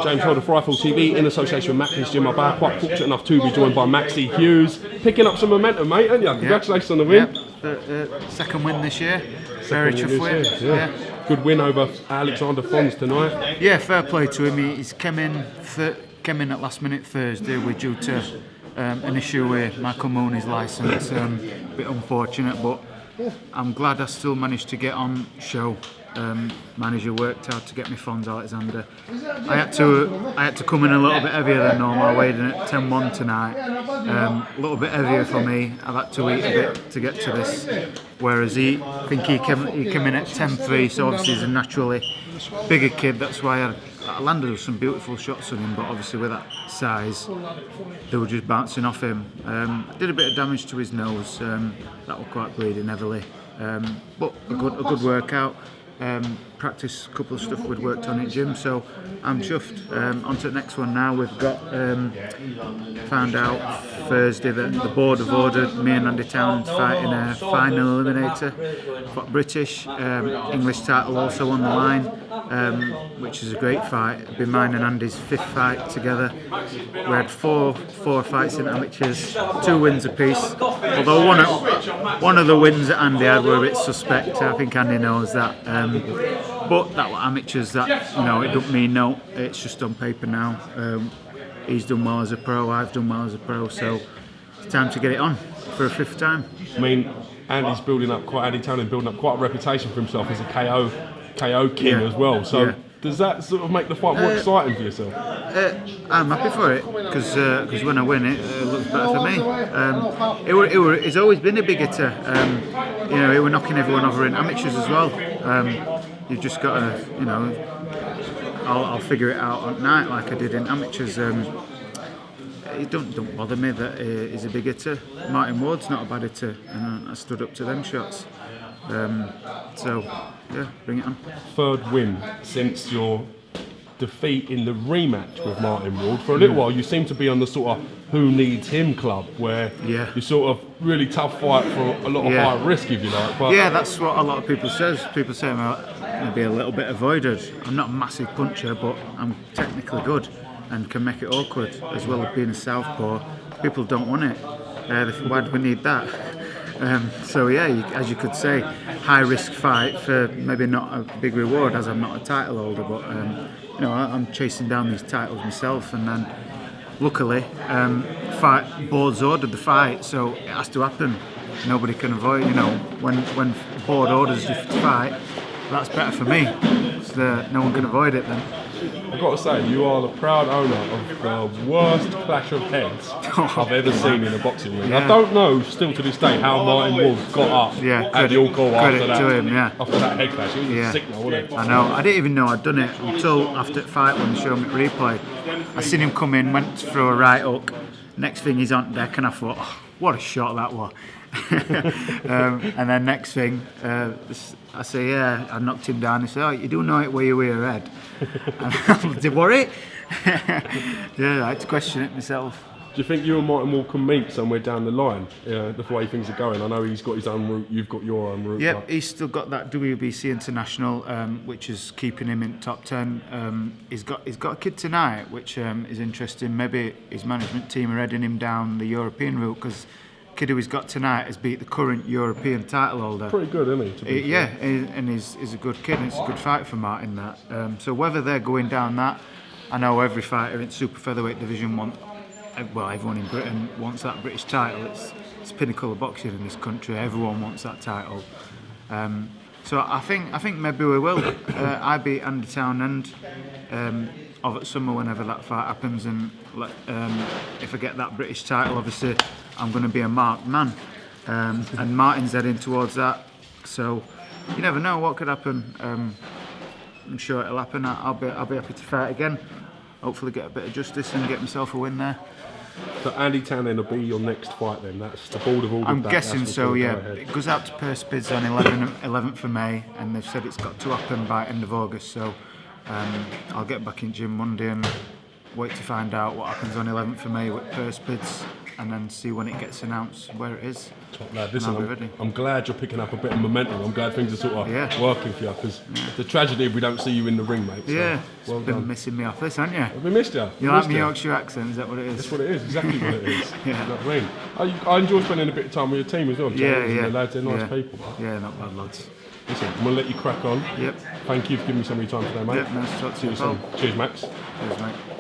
James Holder for Rifle TV in association with Maxi's Gym. I'm quite fortunate enough to be joined by Maxi Hughes. Picking up some momentum, mate, aren't you? Congratulations on the win. Second win this year. Very chuffed with. Yeah. Good win over Alexander Fons tonight. Yeah, fair play to him. He's came in at last minute Thursday. We're due to an issue with Michael Mooney's licence. A bit unfortunate, but I'm glad I still managed to get on show. Manager worked hard to get me Fons Alexander. I had to come in a little bit heavier than normal. I weighed in at 10-1 tonight. A little bit heavier for me. I've had to eat a bit to get to this. Whereas he came in at 10-3, so obviously he's a naturally bigger kid. That's why I landed with some beautiful shots on him, but obviously with that size, they were just bouncing off him. Did a bit of damage to his nose. That was quite bleeding heavily. But a good workout. Practice a couple of stuff we'd worked on at gym, so I'm chuffed. On to the next one now. We've got found out Thursday that the board have ordered me and Andy Town to fight in a final eliminator. Got British, English title also on the line, which is a great fight. It'll be mine and Andy's 5th fight together. We had four fights in amateurs, 2 wins apiece. Although one of the wins that Andy had were a bit suspect. I think Andy knows that. But that were amateurs. That it don't mean no. It's just on paper now. He's done well as a pro. I've done well as a pro. So it's time to get it on for a 5th time. I mean, Andy Town building up quite a reputation for himself as a KO king as well. So does that sort of make the fight more exciting for yourself? I'm happy for it because when I win it looks better for me. It's always been a big hitter. He was knocking everyone over in amateurs as well. You've just got to, I'll figure it out at night like I did in amateurs. It don't bother me that he's a big hitter. Martin Ward's not a bad hitter, and I stood up to them shots. So, bring it on. 3rd win since your defeat in the rematch with Martin Ward. For a little while, you seem to be on the sort of who needs him club, where you sort of really tough fight for a lot of high risk, if you like. But that's what a lot of people says. People say I'm going to be a little bit avoided. I'm not a massive puncher, but I'm technically good and can make it awkward, as well as being a southpaw. People don't want it. Why do we need that? As you could say, high risk fight for maybe not a big reward, as I'm not a title holder, but I'm chasing down these titles myself, and then luckily board's ordered the fight, so it has to happen. Nobody can avoid. When board orders you to fight, that's better for me. So no one can avoid it then. I've got to say, you are the proud owner of the worst clash of heads I've ever seen in a boxing ring. I don't know, still to this day, how Martin Ward got up at your call after that head clash. It was a signal, wasn't it? I know. I didn't even know I'd done it until after the fight when they showed me the replay. I seen him come in, went through a right hook. Next thing he's on deck, and I thought, what a shot that was. And then next thing, I say, I knocked him down. He said, you do know it where you were your head. And I did worry. I had to question it myself. Do you think you and Martin Ward can meet somewhere down the line, the way things are going? I know he's got his own route, you've got your own route. Yep, he's still got that WBC International, which is keeping him in top 10. He's got a kid tonight, which is interesting. Maybe his management team are heading him down the European route, because the kid who he's got tonight has beat the current European title holder. Pretty good, isn't he? And he's a good kid, and it's a good fight for Martin. That. So whether they're going down that, I know every fighter in super featherweight division everyone in Britain wants that British title. It's pinnacle of boxing in this country. Everyone wants that title. So I think maybe we will. I beat Andy Townend of at summer whenever that fight happens, and if I get that British title, obviously I'm going to be a marked man. And Martin's heading towards that. So you never know what could happen. I'm sure it'll happen. I'll be happy to fight again. Hopefully get a bit of justice and get myself a win there. So Andy Town then will be your next fight then? That's the board of order. I'm guessing so, yeah. It goes out to purse bids on 11th of May, and they've said it's got to happen by end of August, so I'll get back in gym Monday and wait to find out what happens on 11th of May with purse bids. and then see when it gets announced where it is. Top lad, listen, I'm glad you're picking up a bit of momentum. I'm glad things are sort of working for you, because it's a tragedy if we don't see you in the ring, mate. So, well been missing me off this, haven't you? Have we missed you? You like my Yorkshire accent? Is that what it is? That's what it is. Exactly what it is. You know what I mean? I enjoy spending a bit of time with your team as well. The lads, they're nice people. Yeah, not bad lads. Listen, I'm gonna let you crack on. Yep. Thank you for giving me some of your time today, mate. Yep, nice to talk to you. Cheers, Max. Cheers, mate.